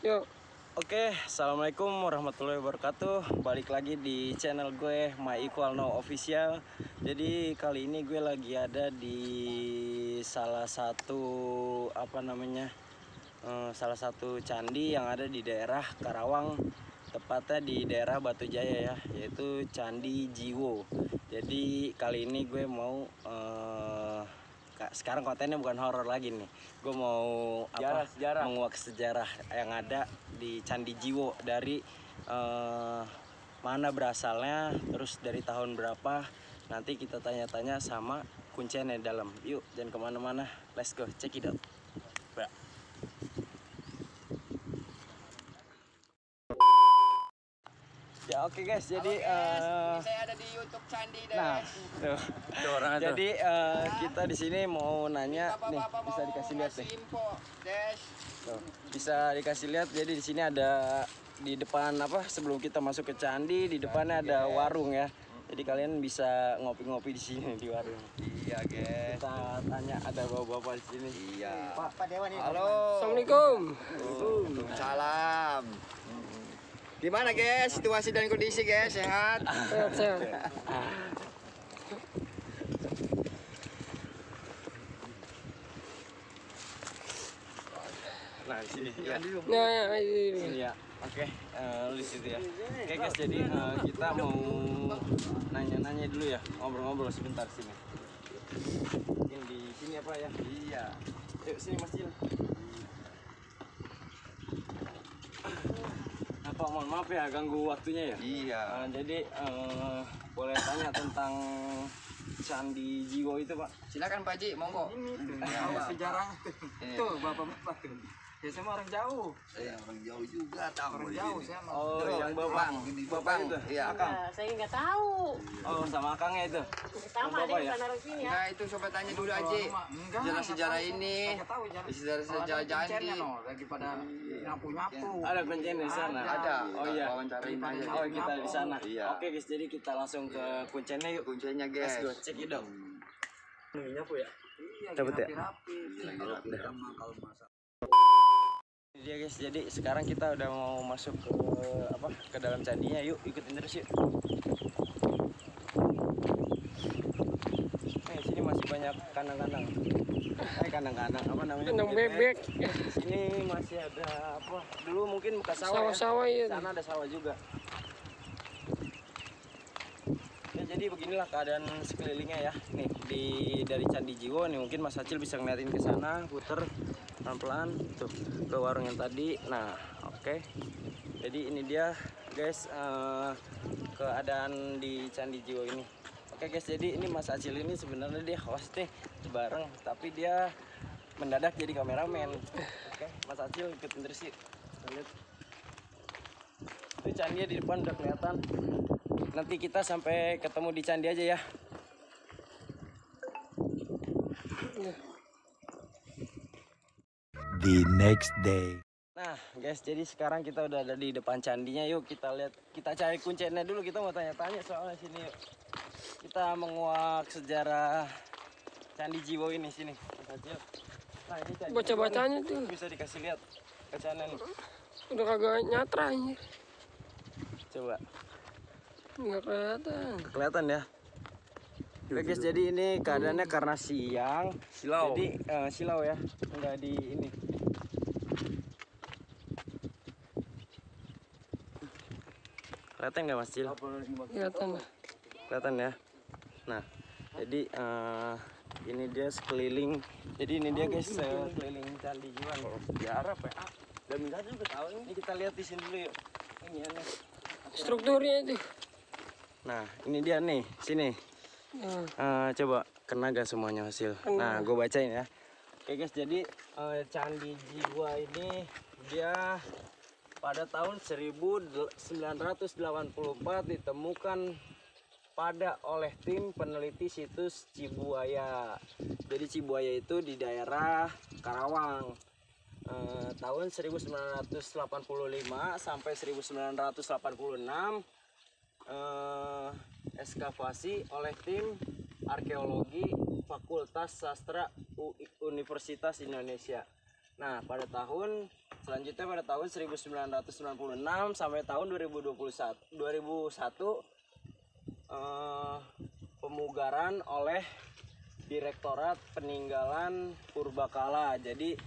Yuk. Oke, assalamualaikum warahmatullahi wabarakatuh. Balik lagi di channel gue My Equal Now Official. Jadi kali ini gue lagi ada di salah satu salah satu candi yang ada di daerah Karawang, tepatnya di daerah Batu Jaya ya, yaitu Candi Jiwo. Jadi kali ini gue mau sekarang kontennya bukan horor lagi nih. Gue mau menguak sejarah yang ada di Candi Jiwo, dari mana berasalnya, terus dari tahun berapa. Nanti kita tanya-tanya sama kuncinya di dalam. Yuk, jangan kemana-mana. Let's go, check it out. Ya oke guys, jadi saya ada di YouTube Candi deh. nah, tuh. Jadi kita di sini mau nanya nih, bisa dikasih lihat deh. Tuh, bisa dikasih lihat. Jadi di sini ada di depan sebelum kita masuk ke candi, di depannya ada warung ya. Jadi kalian bisa ngopi-ngopi di sini di warung. Iya, guys. Kita tanya, ada bapak-bapak di sini. Iya. Pak Dewa nih. Halo. Assalamualaikum. Salam. Gimana guys, situasi dan kondisi guys, sehat? Sehat. Nah di sini ya. Nah, ini. Sini ya. Oke, lu di situ ya. Oke guys, jadi kita mau nanya-nanya dulu ya, ngobrol-ngobrol sebentar sini. Mungkin di sini apa ya? Iya. Yuk sini Mas Cil. Pak, mohon maaf ya ganggu waktunya ya. Iya. Jadi boleh tanya tentang Candi Jiwo itu Pak? Silakan Pak Ji, monggo. Sejarah Tuh, bapak-bapak tuh. Ya saya orang jauh. Saya orang jauh juga tahu. Orang jauh saya mah. Oh, Tuh, yang bapak itu. Iya. Akang. Saya nggak tahu. Oh, sama akangnya itu. Sama Bapak dia ya? bukan orang sini ya. Nah, itu coba tanya dulu aja. Sejarah-sejarah ini. Sejarah-sejarah candi. Lagi pada nyapu-nyapu. Ada kuncinya di sana. Ada. Oh iya. Wawancarain aja. Oh kita di sana. Iya. Oke guys, jadi kita langsung ke kuncinya yuk. Kuncinya Let's guys. go, cek it dong. Nyapu ya? Iya, Dapat ya? rapi-rapi. Kalau masak. Ini dia guys, jadi sekarang kita udah mau masuk ke dalam candinya. Yuk ikutin terus yuk. Nih sini masih banyak kandang-kandang. Kandang-kandang apa namanya? Kandang bebek. Sini masih ada apa? Dulu mungkin bekas sawah. Sawah-sawah ya. ya. Sana ada sawah juga. Ya, jadi beginilah keadaan sekelilingnya ya. Nih dari Candi Jiwo nih, mungkin Mas Acil bisa ngeliatin ke sana, puter pelan-pelan tuh ke warung yang tadi. Nah, oke. Jadi ini dia guys, keadaan di Candi Jiwo ini. Oke guys, jadi ini Mas Acil ini sebenarnya dia host nih bareng, tapi dia mendadak jadi kameramen. Oke, Mas Acil ikutin terus yuk. Lihat. Itu candinya di depan udah kelihatan. Nanti kita sampai ketemu di candi aja ya. The next day. Nah guys, jadi sekarang kita udah ada di depan candinya. Yuk kita lihat, kita cari kuncinya dulu. Kita mau tanya-tanya soalnya sini yuk. Kita menguak sejarah Candi Jiwo ini sini. Nah, ini candi Baca-bacanya Jiwo tuh. nih. Bisa dikasih lihat ke sana nih. Udah kagak nyatra ini. Coba. Nggak kelihatan. Kelihatan ya. Oke guys, jadi ini keadaannya karena siang. Silau. Jadi silau ya, enggak di ini. Kelihatan nggak Mas Cil? Kelihatan. Kelihatan ya. Nah, jadi ini dia sekeliling. Jadi ini dia guys, sekeliling Candi Jiwo. Sejarah ya. Dan minta juga tahu ini. Kita lihat di sini dulu yuk. Ini ya nih. Strukturnya itu. Nah, ini dia nih, sini. Coba kena gak semuanya hasil? Nah, gue bacain ya. Oke guys, jadi Candi Jiwo ini dia pada tahun 1984 ditemukan oleh tim peneliti situs Cibuaya. Jadi Cibuaya itu di daerah Karawang. Tahun 1985 sampai 1986 ekskavasi oleh tim arkeologi Fakultas Sastra Universitas Indonesia. Nah, pada tahun selanjutnya pada tahun 1996 sampai tahun 2001 pemugaran oleh Direktorat Peninggalan Purbakala. Jadi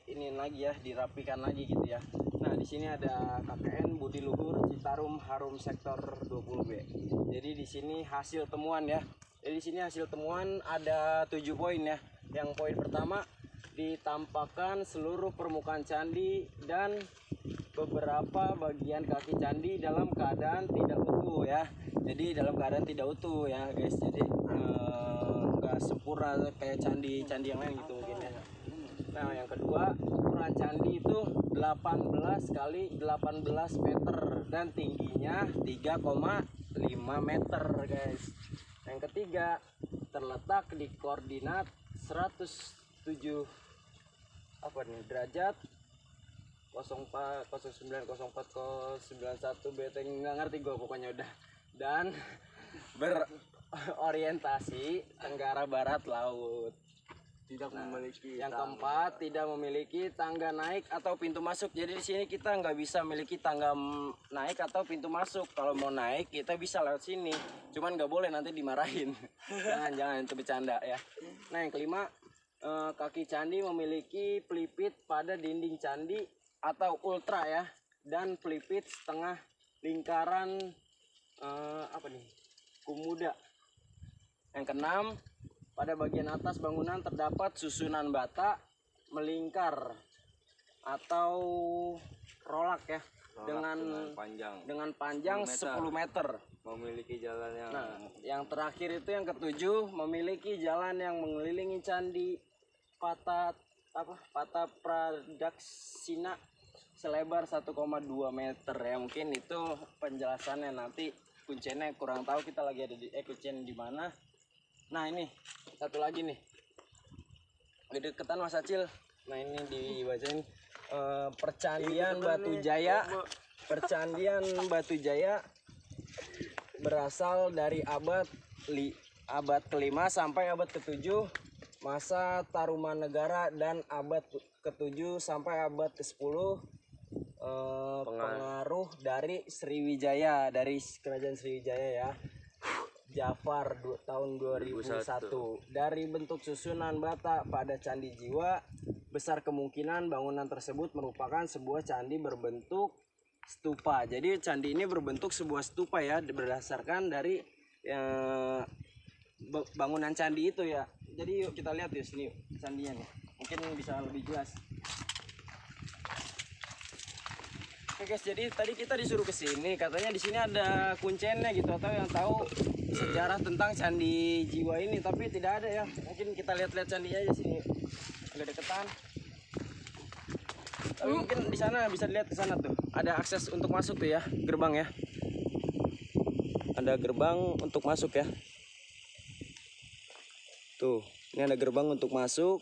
ini lagi ya, dirapikan lagi gitu ya. Nah, di sini ada KKN Budi Luhur Citarum Harum Sektor 20B. Jadi di sini hasil temuan ya. Jadi di sini hasil temuan ada 7 poin ya. Yang poin pertama, ditampakkan seluruh permukaan candi dan beberapa bagian kaki candi dalam keadaan tidak utuh ya. Jadi dalam keadaan tidak utuh ya guys. Jadi nggak sempurna kayak candi yang lain gitu mungkin ya. Nah, yang kedua, ukuran candi itu 18 kali 18 meter dan tingginya 3,5 meter guys. Yang ketiga, terletak di koordinat 107 derajat 04 09 04 91 BT, nggak ngerti gue pokoknya udah, dan berorientasi tenggara barat laut. Tidak memiliki Yang keempat, tidak memiliki tangga naik atau pintu masuk. Jadi di sini kita nggak bisa memiliki tangga naik atau pintu masuk. Kalau mau naik kita bisa lewat sini, cuman nggak boleh, nanti dimarahin. jangan itu bercanda ya. Nah, yang kelima, kaki candi memiliki pelipit pada dinding candi atau ultra ya, dan pelipit setengah lingkaran kumuda. Yang keenam, pada bagian atas bangunan terdapat susunan bata melingkar atau rolak ya, dengan panjang 10 meter. memiliki jalan yang Nah, yang terakhir itu yang ketujuh, memiliki jalan yang mengelilingi candi Pata Pradaksina selebar 1,2 meter ya. Mungkin itu penjelasannya, nanti kuncinya kurang tahu, kita lagi ada di kuncinya di mana. Nah, ini satu lagi nih, di deketan Mas Acil. Nah, ini dibacain Percandian Batu Jaya. Percandian Batu Jaya berasal dari abad ke-5 sampai abad ke-7 masa Tarumanegara, dan abad ke-7 sampai abad ke-10 pengaruh dari Sriwijaya, dari kerajaan Sriwijaya ya, Jafar tahun 2001. Dari bentuk susunan bata pada candi jiwa, besar kemungkinan bangunan tersebut merupakan sebuah candi berbentuk stupa. Jadi candi ini berbentuk sebuah stupa ya, berdasarkan dari bangunan candi itu ya. Jadi yuk kita lihat di sini candinya nih, mungkin bisa lebih jelas. Oke guys, jadi tadi kita disuruh ke sini, katanya di sini ada kuncinya gitu, atau yang tahu sejarah tentang candi jiwa ini, tapi tidak ada ya. Mungkin kita lihat-lihat candinya aja sini, agak deketan. Tapi mungkin di sana bisa dilihat, ke sana tuh ada akses untuk masuk tuh ya, gerbang ya. Ada gerbang untuk masuk ya. Tuh, ini ada gerbang untuk masuk.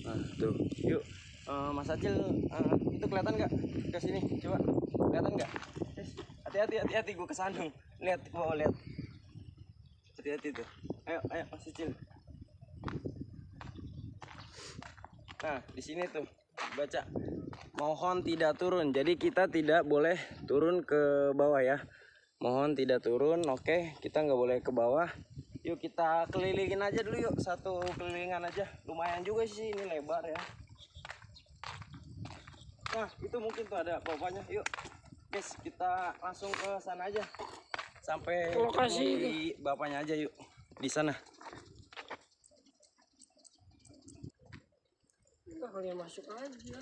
Nah, tuh, yuk. Mas Acil, itu kelihatan nggak ke sini? Coba, kelihatan nggak? Hati-hati, gue kesandung. Lihat, lihat. Hati-hati tuh. Ayo, Mas Acil. Nah, di sini tuh baca, mohon tidak turun. Jadi kita tidak boleh turun ke bawah ya. Mohon tidak turun. Oke, kita nggak boleh ke bawah. Yuk kita kelilingin aja dulu yuk, satu kelilingan aja. Lumayan juga sih, ini lebar ya. Nah, itu mungkin tuh ada bapaknya. Yuk guys, kita langsung ke sana aja, sampai lokasi di bapaknya aja. Yuk di sana. Kita kalian masuk aja.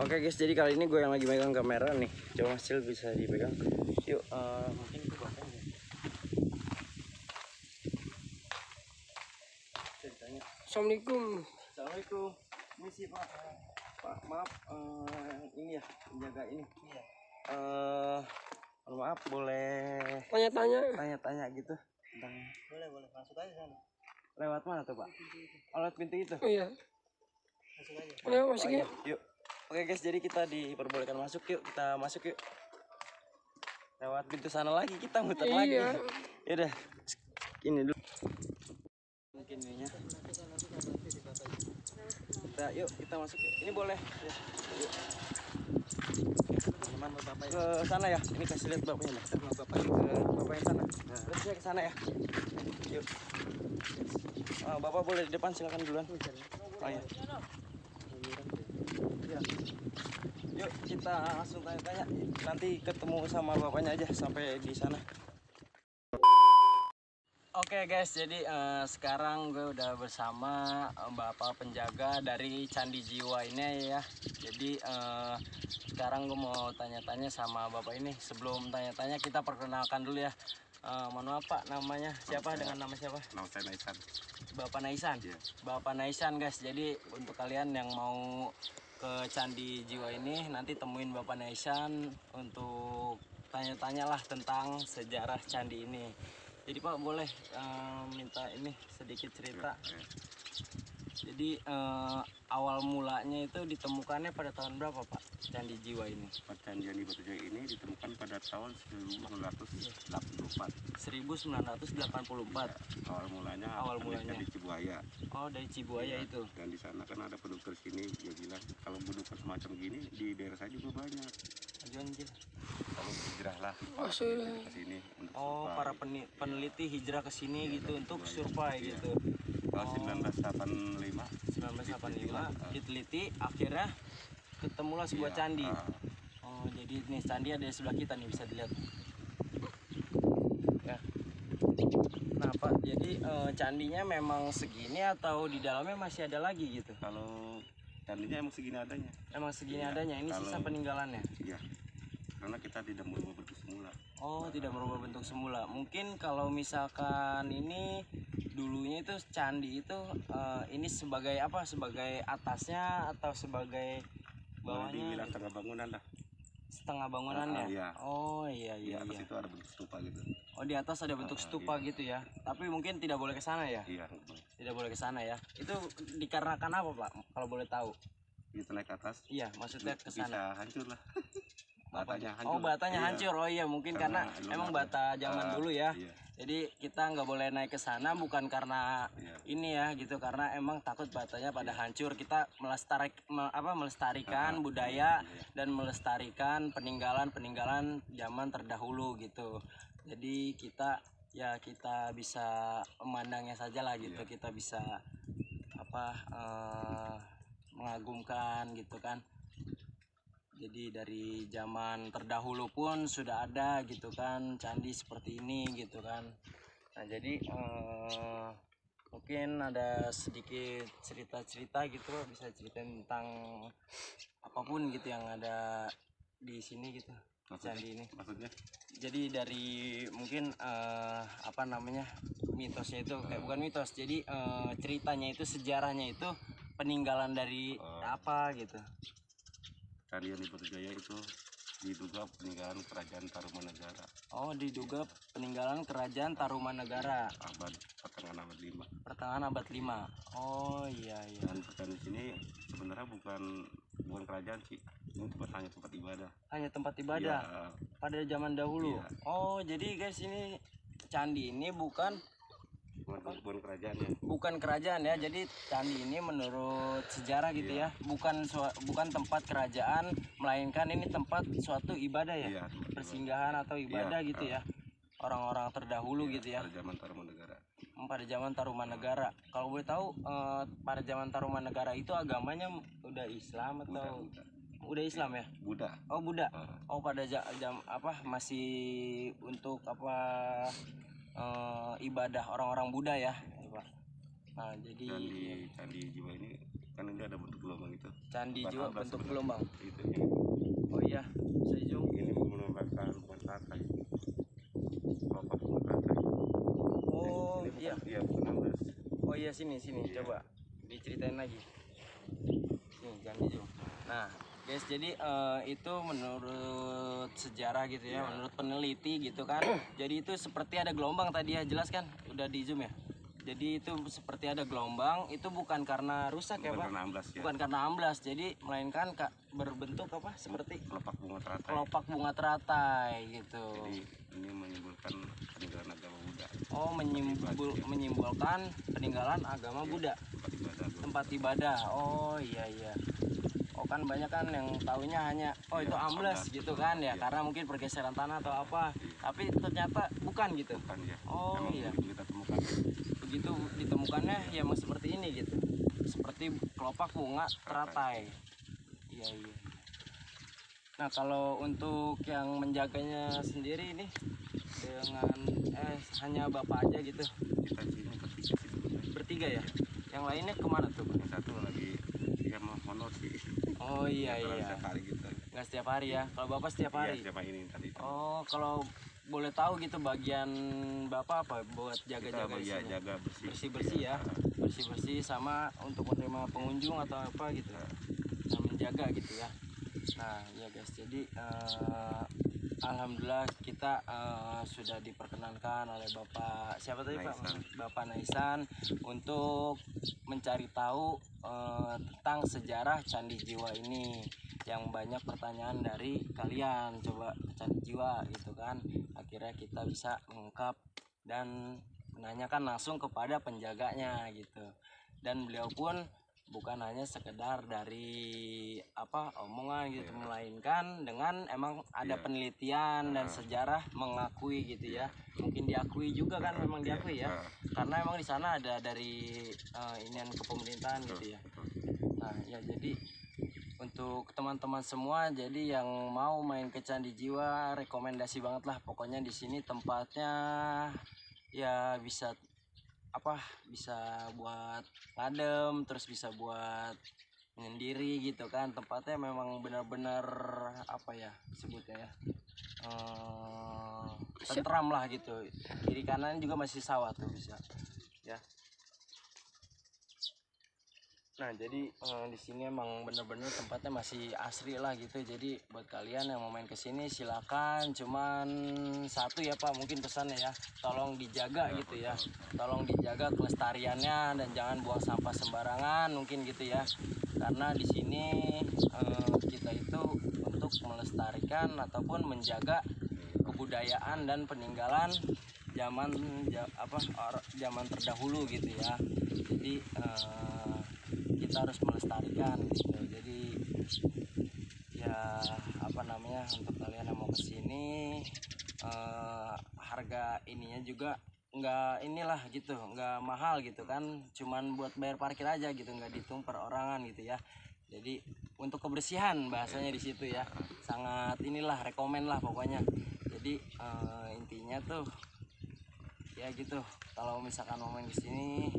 Oke guys, jadi kali ini gue yang lagi megang kamera nih. Coba Mas Cil bisa dipegang. Yuk, mungkin ke bapaknya. Ceritanya. Assalamualaikum. Assalamualaikum. Misi Pak. Pak, maaf, ini ya penjaga ini. Iya. Maaf, boleh tanya-tanya gitu tentang. Boleh masuk aja sana. Lewat mana tuh Pak? Oh, lewat pintu itu. Oh iya. Masuk aja. Ayo masuk Oh, ya. iya. Yuk. Oke guys, jadi kita diperbolehkan masuk, yuk kita masuk yuk. Lewat pintu sana lagi kita muter lagi. Iya. Ya udah. Ini dulu. Mungkin ininya. Kita masuk. Ini boleh. Ya. Yuk. Ke sana ya. Ini kasih lihat bapaknya. Bapak ke bapaknya sana. Terus saya ke sana ya. Yuk. Bapak boleh di depan, silakan duluan. Oh ya. Yuk kita langsung tanya-tanya. Nanti ketemu sama bapaknya aja sampai di sana. Oke guys, jadi sekarang gue udah bersama bapak penjaga dari Candi Jiwa ini ya. Jadi sekarang gue mau tanya-tanya sama bapak ini. Sebelum tanya-tanya kita perkenalkan dulu ya. Mohon maaf Pak, namanya siapa, dengan nama siapa? Nama saya Naisan. Bapak Naisan. Iya. Bapak Naisan guys. Jadi untuk kalian yang mau ke Candi Jiwa ini nanti temuin Bapak Naisan untuk tanya-tanya lah tentang sejarah candi ini. Jadi Pak boleh minta ini sedikit cerita. Ya. Jadi awal mulanya itu ditemukannya pada tahun berapa Pak Candi Jiwa ini? Perjanjian di Batu Jaya ini ditemukan pada tahun 1984. 1984. Awal mulanya dari Cibuaya. Oh, dari Cibuaya Ya, itu. dan di sana kan ada pendukir sini, dia bilang kalau pendukir semacam gini di daerah saya juga banyak. Anjir. Kalau hijrahlah Maksudnya. ke sini untuk Oh, survei. para peneliti hijrah ke sini gitu untuk survei Iya. gitu. Tahun 1985. 1985 diteliti, akhirnya ketemulah sebuah Iya, candi. Oh, jadi nih candi ada di sebelah kita nih, bisa dilihat. Ya. Nah Pak, jadi candinya memang segini atau di dalamnya masih ada lagi gitu? Kalau candinya emang segini adanya. Emang segini Iya, adanya, ini sisa kalau- peninggalannya? Iya. Karena kita tidak merubah bentuk semula. Oh, tidak merubah bentuk semula. Mungkin kalau misalkan ini dulunya itu candi itu ini sebagai apa? Sebagai atasnya atau sebagai Boleh bawahnya? dibilang tengah bangunan lah. Setengah bangunannya. Iya. Oh iya Di iya atas iya. itu ada bentuk stupa gitu. Oh, di atas ada bentuk stupa Iya. gitu ya. Tapi mungkin tidak boleh ke sana ya. Iya, nggak boleh. Tidak boleh ke sana ya. Itu dikarenakan apa, Pak? Kalau boleh tahu. Kita naik ke atas Iya, maksudnya ke sana. bisa hancur lah. Batanya hancur. Oh, batanya Iya. hancur. Oh iya, mungkin karena Karena emang lunak. bata zaman dulu ya. Iya. Jadi kita nggak boleh naik ke sana bukan karena Iya. ini ya gitu, karena emang takut batanya pada hancur. Kita melestarikan budaya dan melestarikan peninggalan zaman terdahulu gitu. Jadi kita bisa memandangnya saja lah gitu. Iya. Kita bisa mengagumkan gitu kan. Jadi dari zaman terdahulu pun sudah ada gitu kan candi seperti ini gitu kan. Nah jadi mungkin ada sedikit cerita-cerita gitu, bisa ceritain tentang apapun gitu yang ada di sini gitu, candi ini. Maksudnya? Jadi dari mungkin mitosnya itu kayak bukan mitos, jadi ceritanya itu, sejarahnya itu peninggalan dari apa gitu. Candi di Batu Jaya itu diduga peninggalan kerajaan Tarumanegara. Oh, diduga peninggalan kerajaan Tarumanegara Pertengahan abad 5. pertengahan abad 5. Oh iya iya. Dan di sini sebenarnya bukan kerajaan sih. Ini hanya tempat ibadah. Hanya tempat ibadah Iya. pada zaman dahulu. Iya. Oh, jadi guys ini candi ini bukan Kerajaan ya. kerajaan ya. Jadi candi ini menurut sejarah gitu ya, bukan tempat kerajaan, melainkan ini tempat suatu ibadah ya. Iya, tempat Persinggahan atau ibadah Iya, gitu ya. Orang-orang terdahulu gitu ya. Pada zaman Tarumanegara. Pada zaman Tarumanegara. Kalau boleh tahu pada zaman Tarumanegara itu agamanya udah Islam atau udah Islam ya? Buddha. Oh, Buddha. Oh, pada masih untuk ibadah orang-orang Buddha ya, Pak. Nah, jadi Dan di Candi Jiwa ini kan ini ada bentuk gelombang itu. Candi Bukan Jiwa abad bentuk sebenarnya. gelombang. Itu Oh iya, bisa zoom. ini menambahkan bukan teratai. Kelopak bunga teratai. Oh Ini iya. Iya, bukan 16. Oh iya, sini Iya. coba diceritain lagi. Nih jangan di zoom. Nah guys, jadi itu menurut sejarah gitu ya, Iya. menurut peneliti gitu kan. Jadi itu seperti ada gelombang tadi ya, jelas kan? Udah di zoom ya. Jadi itu seperti ada gelombang, itu bukan karena rusak ya Bukan Pak? karena amblas ya. Bukan karena amblas, jadi melainkan berbentuk apa? Seperti Kelopak bunga teratai. kelopak bunga teratai gitu. Jadi ini menyimpulkan peninggalan agama Buddha. Oh, menyimbolkan peninggalan agama Buddha. Tempat ibadah. Tempat ibadah. Oh iya iya. Oh kan banyak kan yang taunya hanya oh itu Iya, amblas amblas, gitu betul. kan ya, Iya. karena mungkin pergeseran tanah atau apa. Tapi ternyata bukan gitu. Bukan ya. Oh, Emang iya. begitu kita temukan. Begitu ditemukannya ya emang seperti ini gitu. Seperti kelopak bunga teratai. Iya iya. Nah, kalau untuk yang menjaganya sendiri ini dengan hanya Bapak aja gitu. Kita di sini bertiga sih sebetulnya. Bertiga ya. Yang lainnya kemana tuh, Pak? Yang satu lagi dia mau honor sih. Oh iya Kalau iya. setiap hari gitu. Nggak setiap hari ya. Kalau Bapak setiap Iya, hari. setiap hari ini tadi. Oh, kalau boleh tahu gitu bagian Bapak apa buat Kita jaga-jaga di sini? jaga bersih. Bersih-bersih ya. Bersih-bersih sama untuk menerima pengunjung atau apa gitu. Nah, menjaga gitu ya. Nah, ya guys. Jadi alhamdulillah kita sudah diperkenankan oleh Bapak siapa tadi Pak? Naisan. Bapak Naisan untuk mencari tahu tentang sejarah Candi Jiwa ini, yang banyak pertanyaan dari kalian, coba Candi Jiwa gitu kan. Akhirnya kita bisa mengungkap dan menanyakan langsung kepada penjaganya gitu. Dan beliau pun bukan hanya sekedar dari apa omongan gitu, melainkan dengan emang ada Iya. penelitian dan sejarah mengakui gitu ya. Mungkin diakui juga kan, memang diakui ya. Karena emang di sana ada dari inian kepemerintahan gitu ya. Betul. Nah, ya jadi untuk teman-teman semua, jadi yang mau main ke Candi Jiwa rekomendasi banget lah. Pokoknya di sini tempatnya ya bisa bisa buat ngadem, terus bisa buat menyendiri gitu kan. Tempatnya memang benar-benar apa ya sebutnya ya, tentram lah gitu. Kiri kanan juga masih sawah tuh bisa ya. Nah jadi di sini emang bener-bener tempatnya masih asri lah gitu. Jadi buat kalian yang mau main ke sini silakan. Cuman satu ya Pak, mungkin pesannya ya, tolong dijaga gitu ya. Tolong dijaga kelestariannya dan jangan buang sampah sembarangan mungkin gitu ya. Karena di sini kita itu untuk melestarikan ataupun menjaga kebudayaan dan peninggalan zaman terdahulu gitu ya. Jadi kita harus melestarikan gitu. Jadi ya apa namanya, untuk kalian yang mau kesini harga ininya juga nggak inilah gitu, nggak mahal gitu kan, cuman buat bayar parkir aja gitu, nggak dihitung per orangan gitu ya. Jadi untuk kebersihan bahasanya di situ ya, sangat inilah rekomen lah pokoknya. Jadi intinya tuh ya gitu, kalau misalkan mau main di sini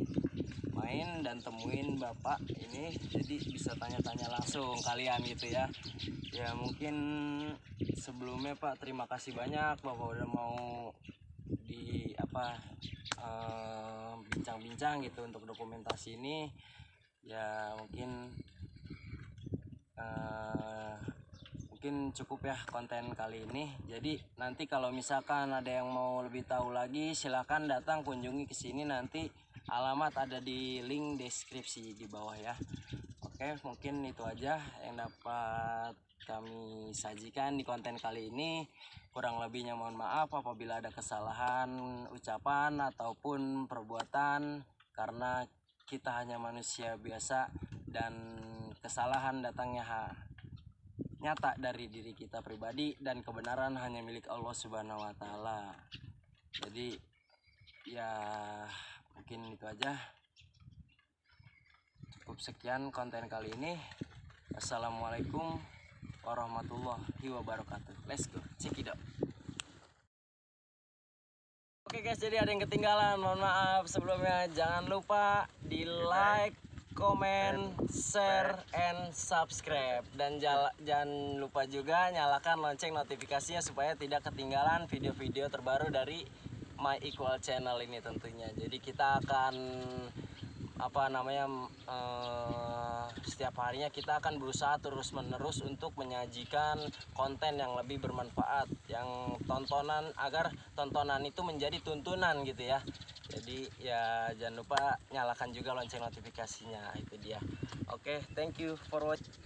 main dan temuin Bapak ini, jadi bisa tanya-tanya langsung kalian gitu ya. Ya mungkin sebelumnya Pak terima kasih banyak Bapak udah mau di bincang-bincang gitu untuk dokumentasi ini. Ya mungkin cukup ya konten kali ini. Jadi nanti kalau misalkan ada yang mau lebih tahu lagi, silahkan datang kunjungi ke sini. Nanti alamat ada di link deskripsi di bawah ya. Oke, mungkin itu aja yang dapat kami sajikan di konten kali ini. Kurang lebihnya mohon maaf apabila ada kesalahan ucapan ataupun perbuatan, karena kita hanya manusia biasa dan kesalahan datangnya nyata dari diri kita pribadi, dan kebenaran hanya milik Allah Subhanahu wa Ta'ala. Jadi ya mungkin itu aja. Cukup sekian konten kali ini. Assalamualaikum warahmatullahi wabarakatuh. Let's go, cekidot. Oke guys, jadi ada yang ketinggalan, mohon maaf sebelumnya. Jangan lupa di like, comment, share, and subscribe. Dan jangan lupa juga nyalakan lonceng notifikasinya supaya tidak ketinggalan video-video terbaru dari My Equal Channel ini tentunya. Jadi kita akan setiap harinya kita akan berusaha terus menerus untuk menyajikan konten yang lebih bermanfaat, yang tontonan, agar tontonan itu menjadi tuntunan gitu ya. Jadi ya jangan lupa nyalakan juga lonceng notifikasinya, itu dia. Oke, thank you for watching.